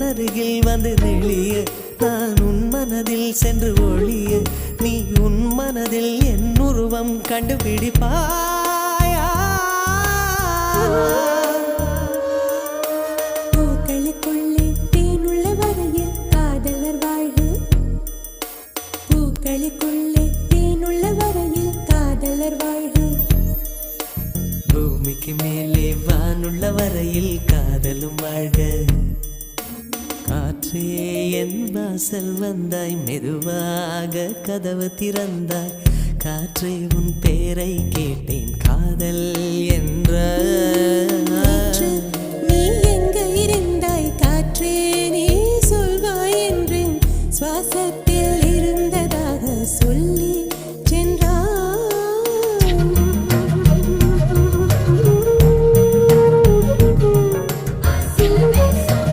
அருகில் வந்து நெளிய நான் உன் மனதில் சென்று ஒளிய நீ உன் மனதில் என் உருவம் கண்டுபிடிப்பாயா பூக்களுக்குள்ளே தேனுள்ள வரையில் காதலர் வாழ்வு பூக்களுக்குள்ளே தேனுள்ள வரையில் காதலர் வாழ்வு பூமிக்கு மேலே வானுள்ள வரையில் காதலும் வாழ்க காற்றே என் வாசல் வந்தாய் மெதுவாக கதவு திறந்தாய் காற்றே உன் பேரை கேட்டேன் காதல் என்ற